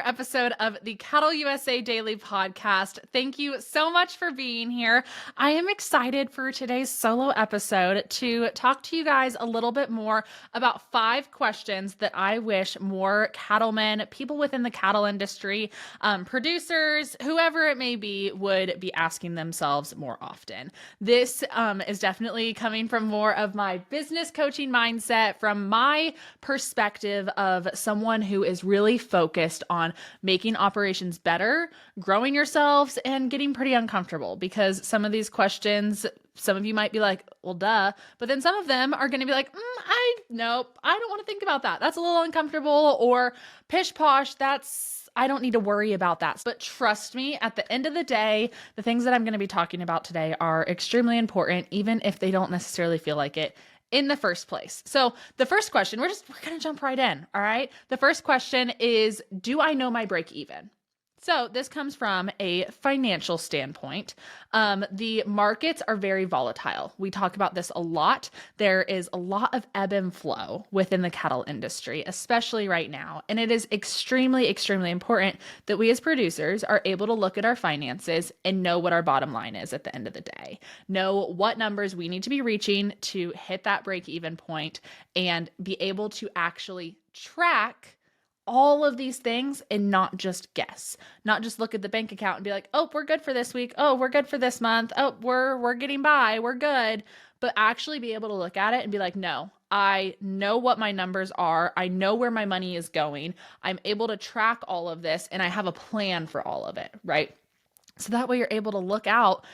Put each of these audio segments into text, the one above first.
Episode of the CattleUSA Daily Podcast. Thank you so much for being here. I am excited for today's solo episode to talk to you guys a little bit more about 5 questions that I wish more cattlemen, people within the cattle industry, producers, whoever it may be, would be asking themselves more often. This is definitely coming from more of my business coaching mindset, from my perspective of someone who is really focused on making operations better, growing yourselves, and getting pretty uncomfortable, because some of these questions, some of you might be like, well, duh. But then some of them are going to be like, nope, I don't want to think about that. That's a little uncomfortable, or pish posh. I don't need to worry about that. But trust me, at the end of the day, the things that I'm going to be talking about today are extremely important, even if they don't necessarily feel like it in the first place. So the first question, we're going to jump right in. All right. The first question is, do I know my break even? So this comes from a financial standpoint. The markets are very volatile. We talk about this a lot. There is a lot of ebb and flow within the cattle industry, especially right now. And it is extremely, extremely important that we as producers are able to look at our finances and know what our bottom line is at the end of the day. Know what numbers we need to be reaching to hit that break-even point, and be able to actually track all of these things and not just guess, not just look at the bank account and be like, oh, we're good for this week. Oh, we're good for this month. Oh, we're getting by. We're good. But actually be able to look at it and be like, no, I know what my numbers are. I know where my money is going. I'm able to track all of this, and I have a plan for all of it, right? So that way you're able to look out,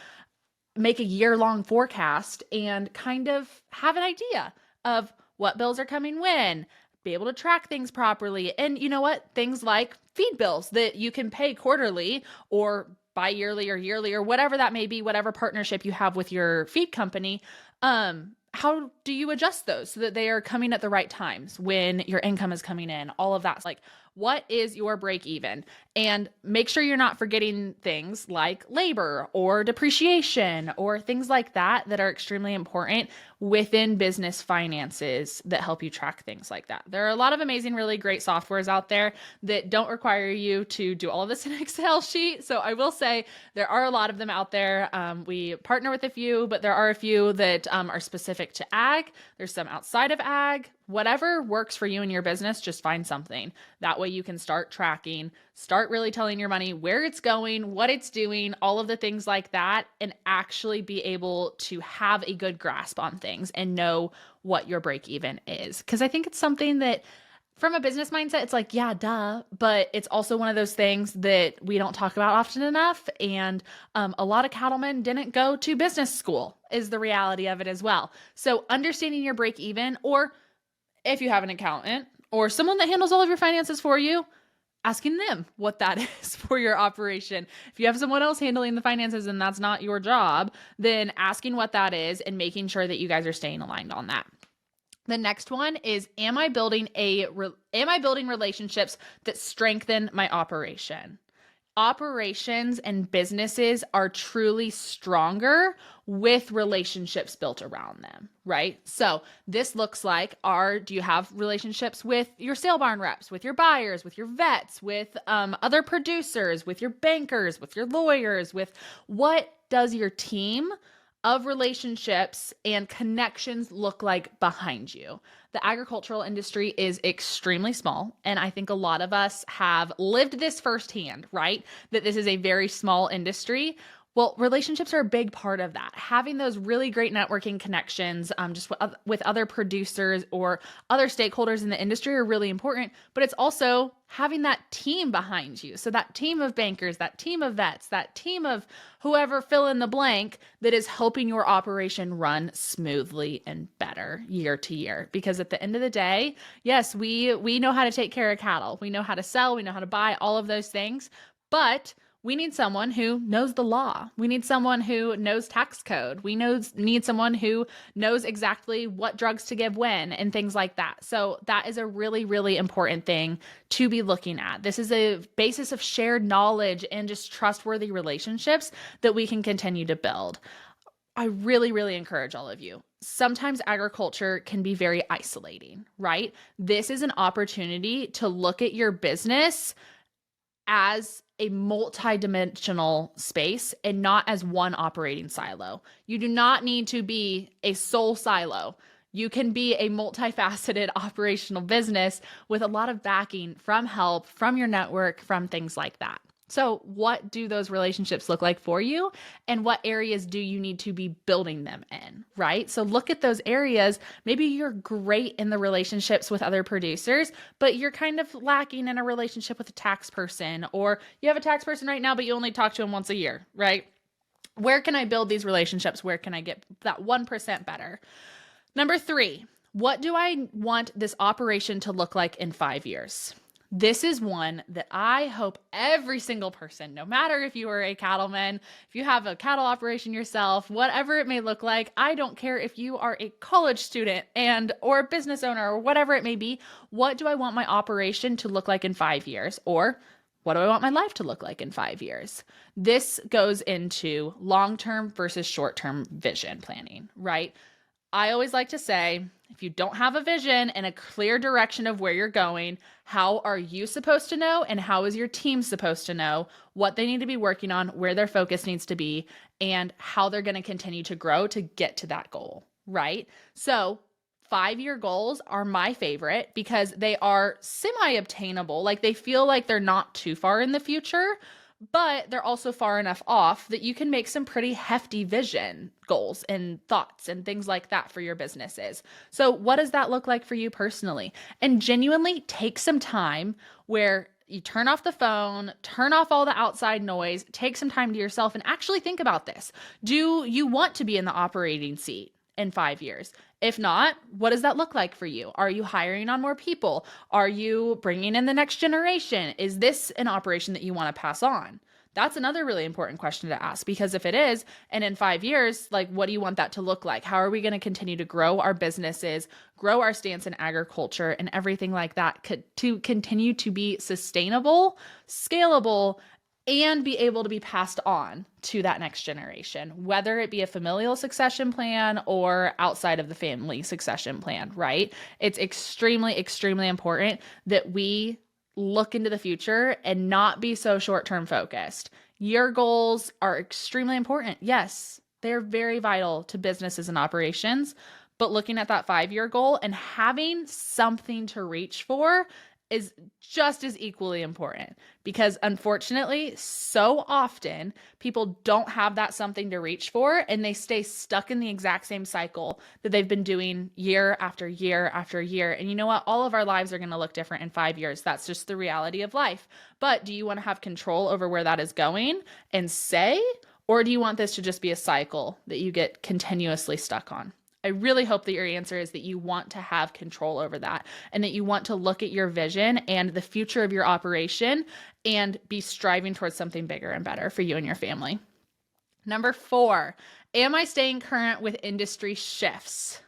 make a year-long forecast, and kind of have an idea of what bills are coming when, be able to track things properly. And you know what? Things like feed bills that you can pay quarterly or bi-yearly or yearly or whatever that may be, whatever partnership you have with your feed company. How do you adjust those so that they are coming at the right times when your income is coming in? All of that's like, what is your break even? And make sure you're not forgetting things like labor or depreciation or things like that are extremely important within business finances that help you track things like that. There are a lot of amazing, really great softwares out there that don't require you to do all of this in an Excel sheet. So I will say there are a lot of them out there. We partner with a few, but there are a few that are specific to ag. There's some outside of ag. Whatever works for you and your business, just find something. That way you can start tracking, start really telling your money where it's going, what it's doing, all of the things like that, and actually be able to have a good grasp on things and know what your break even is. Because I think it's something that, from a business mindset, it's like, yeah, duh, but it's also one of those things that we don't talk about often enough. And a lot of cattlemen didn't go to business school, is the reality of it as well. So understanding your break even, or if you have an accountant or someone that handles all of your finances for you, asking them what that is for your operation. If you have someone else handling the finances and that's not your job, then asking what that is and making sure that you guys are staying aligned on that. The next one is, am I building relationships that strengthen my operation? Operations and businesses are truly stronger with relationships built around them, right? So this looks like, do you have relationships with your sale barn reps, with your buyers, with your vets, with other producers, with your bankers, with your lawyers, with what does your team of relationships and connections look like behind you? The agricultural industry is extremely small, and I think a lot of us have lived this firsthand, right? That this is a very small industry. Well, relationships are a big part of that. Having those really great networking connections just with other producers or other stakeholders in the industry are really important, but it's also having that team behind you. So that team of bankers, that team of vets, that team of whoever, fill in the blank, that is helping your operation run smoothly and better year to year. Because at the end of the day, yes, we know how to take care of cattle. We know how to sell, we know how to buy, all of those things, but we need someone who knows the law. We need someone who knows tax code. We need someone who knows exactly what drugs to give when and things like that. So that is a really, really important thing to be looking at. This is a basis of shared knowledge and just trustworthy relationships that we can continue to build. I really, really encourage all of you. Sometimes agriculture can be very isolating, right? This is an opportunity to look at your business as a multi-dimensional space and not as one operating silo. You do not need to be a sole silo. You can be a multifaceted operational business with a lot of backing from help, from your network, from things like that. So what do those relationships look like for you? And what areas do you need to be building them in, right? So look at those areas. Maybe you're great in the relationships with other producers, but you're kind of lacking in a relationship with a tax person, or you have a tax person right now, but you only talk to them once a year, right? Where can I build these relationships? Where can I get that 1% better? Number 3, what do I want this operation to look like in 5 years? This is one that I hope every single person, no matter if you are a cattleman, if you have a cattle operation yourself, whatever it may look like, I don't care if you are a college student or a business owner or whatever it may be, what do I want my operation to look like in 5 years? Or what do I want my life to look like in 5 years? This goes into long-term versus short-term vision planning, right? I always like to say, if you don't have a vision and a clear direction of where you're going, how are you supposed to know and how is your team supposed to know what they need to be working on, where their focus needs to be, and how they're going to continue to grow to get to that goal, right? So 5-year goals are my favorite because they are semi-obtainable. Like they feel like they're not too far in the future, but they're also far enough off that you can make some pretty hefty vision goals and thoughts and things like that for your businesses. So what does that look like for you personally? And genuinely take some time where you turn off the phone, turn off all the outside noise, take some time to yourself and actually think about this. Do you want to be in the operating seat in 5 years? If not, what does that look like for you? Are you hiring on more people? Are you bringing in the next generation? Is this an operation that you want to pass on? That's another really important question to ask, because if it is, and in 5 years, like, what do you want that to look like? How are we going to continue to grow our businesses, grow our stance in agriculture and everything like that to continue to be sustainable, scalable, and be able to be passed on to that next generation, whether it be a familial succession plan or outside of the family succession plan, right? It's extremely, extremely important that we look into the future and not be so short-term focused. Your goals are extremely important. Yes, they're very vital to businesses and operations, but looking at that 5-year goal and having something to reach for is just as equally important, because unfortunately, so often people don't have that something to reach for and they stay stuck in the exact same cycle that they've been doing year after year after year. And you know what? All of our lives are going to look different in 5 years. That's just the reality of life. But do you want to have control over where that is going and say, or do you want this to just be a cycle that you get continuously stuck on? I really hope that your answer is that you want to have control over that and that you want to look at your vision and the future of your operation and be striving towards something bigger and better for you and your family. Number 4, am I staying current with industry shifts?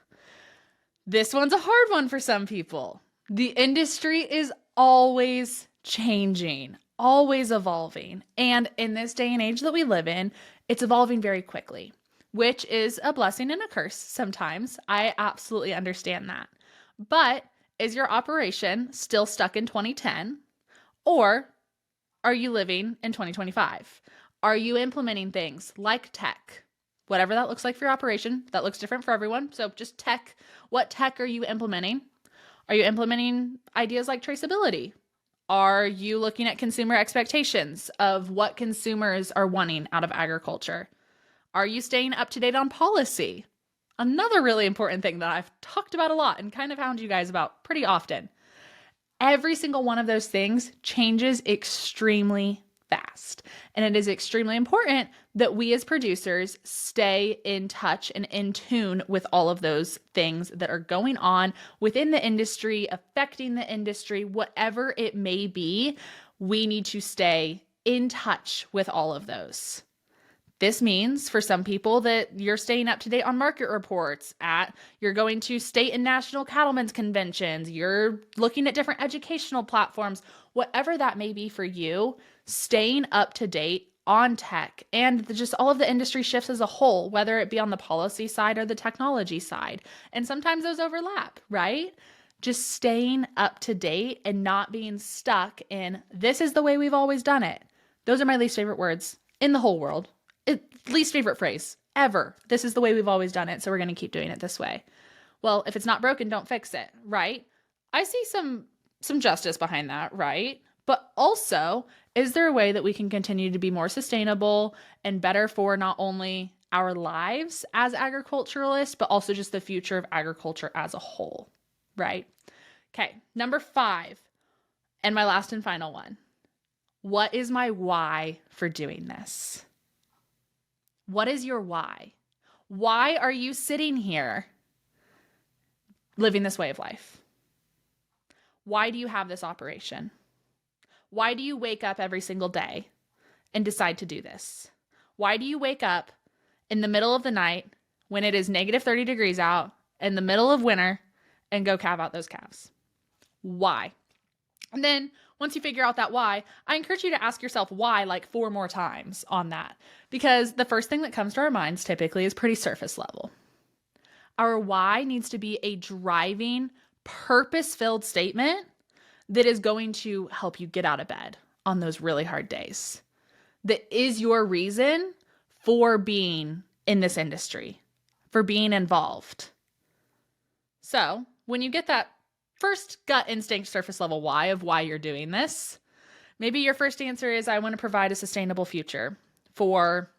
This one's a hard one for some people. The industry is always changing, always evolving. And in this day and age that we live in, it's evolving very quickly, which is a blessing and a curse sometimes. I absolutely understand that. But is your operation still stuck in 2010? Or are you living in 2025? Are you implementing things like tech? Whatever that looks like for your operation, that looks different for everyone. So just tech, what tech are you implementing? Are you implementing ideas like traceability? Are you looking at consumer expectations of what consumers are wanting out of agriculture? Are you staying up to date on policy? Another really important thing that I've talked about a lot and kind of hound you guys about pretty often. Every single one of those things changes extremely fast. And it is extremely important that we as producers stay in touch and in tune with all of those things that are going on within the industry, affecting the industry, whatever it may be. We need to stay in touch with all of those. This means for some people that you're staying up to date on market reports, you're going to state and national cattlemen's conventions, you're looking at different educational platforms, whatever that may be for you, staying up to date on tech and just all of the industry shifts as a whole, whether it be on the policy side or the technology side. And sometimes those overlap, right? just staying up to date and not being stuck in this is the way we've always done it. Those are my least favorite words in the whole world. Least favorite phrase ever. This is the way we've always done it, so we're going to keep doing it this way. Well, if it's not broken, don't fix it, right? I see some justice behind that, right? But also, is there a way that we can continue to be more sustainable and better for not only our lives as agriculturalists, but also just the future of agriculture as a whole, right? Okay, number 5, and my last and final one. What is my why for doing this? What is your why? Why are you sitting here living this way of life? Why do you have this operation? Why do you wake up every single day and decide to do this? Why do you wake up in the middle of the night when it is negative 30 degrees out in the middle of winter and go calve out those calves? Why? And then once you figure out that why, I encourage you to ask yourself why like 4 more times on that, because the first thing that comes to our minds typically is pretty surface level. Our why needs to be a driving, purpose-filled statement that is going to help you get out of bed on those really hard days. That is your reason for being in this industry, for being involved. So when you get that first gut instinct surface level why of why you're doing this, maybe your first answer is I want to provide a sustainable future for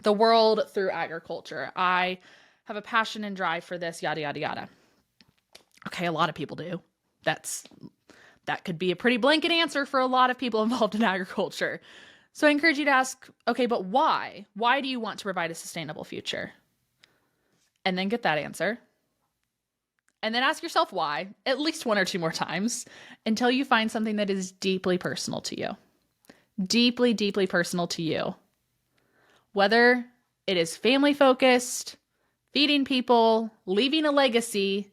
the world through agriculture. I have a passion and drive for this, yada, yada, yada. Okay, a lot of people do. That could be a pretty blanket answer for a lot of people involved in agriculture. So I encourage you to ask, okay, but why? Why do you want to provide a sustainable future? And then get that answer. And then ask yourself why, at least 1 or 2 more times, until you find something that is deeply personal to you. Deeply, deeply personal to you. Whether it is family focused, feeding people, leaving a legacy,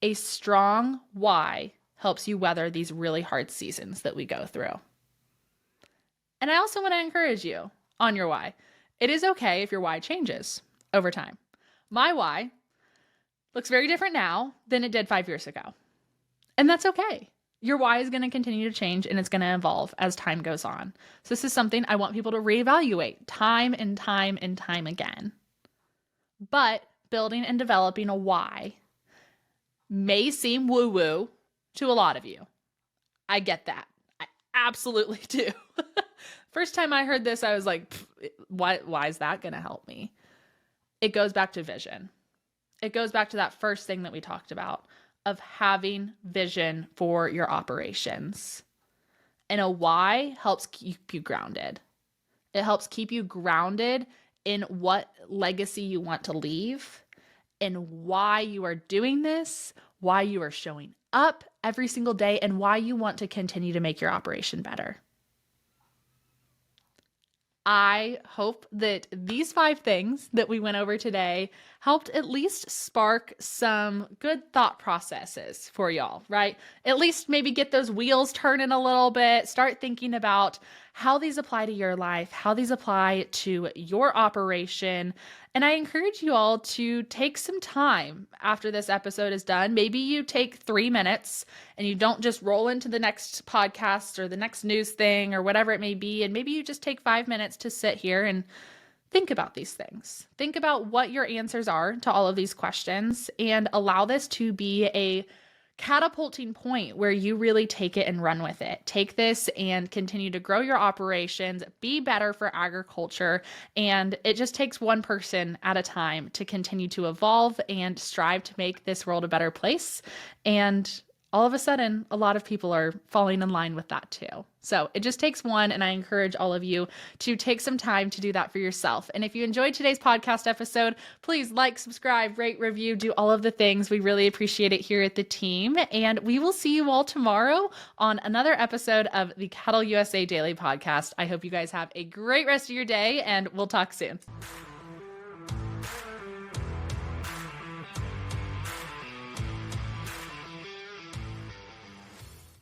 a strong why helps you weather these really hard seasons that we go through. And I also want to encourage you on your why. It is okay if your why changes over time. My why looks very different now than it did 5 years ago. And that's okay. Your why is going to continue to change and it's going to evolve as time goes on. So this is something I want people to reevaluate time and time and time again. But building and developing a why may seem woo-woo to a lot of you. I get that. I absolutely do. First time I heard this, I was like, why is that going to help me? It goes back to vision. It goes back to that first thing that we talked about of having vision for your operations. And a why helps keep you grounded. It helps keep you grounded in what legacy you want to leave and why you are doing this, why you are showing up every single day, and why you want to continue to make your operation better. I hope that these 5 things that we went over today helped at least spark some good thought processes for y'all, right? At least maybe get those wheels turning a little bit, start thinking about how these apply to your life, how these apply to your operation. And I encourage you all to take some time after this episode is done. Maybe you take 3 minutes and you don't just roll into the next podcast or the next news thing or whatever it may be. And maybe you just take 5 minutes to sit here and think about these things. Think about what your answers are to all of these questions and allow this to be a catapulting point where you really take it and run with it. Take this and continue to grow your operations, be better for agriculture, and it just takes one person at a time to continue to evolve and strive to make this world a better place. And all of a sudden, a lot of people are falling in line with that too. So it just takes one, and I encourage all of you to take some time to do that for yourself. And if you enjoyed today's podcast episode, please like, subscribe, rate, review, do all of the things. We really appreciate it here at the team. And we will see you all tomorrow on another episode of the CattleUSA Daily Podcast. I hope you guys have a great rest of your day, and we'll talk soon.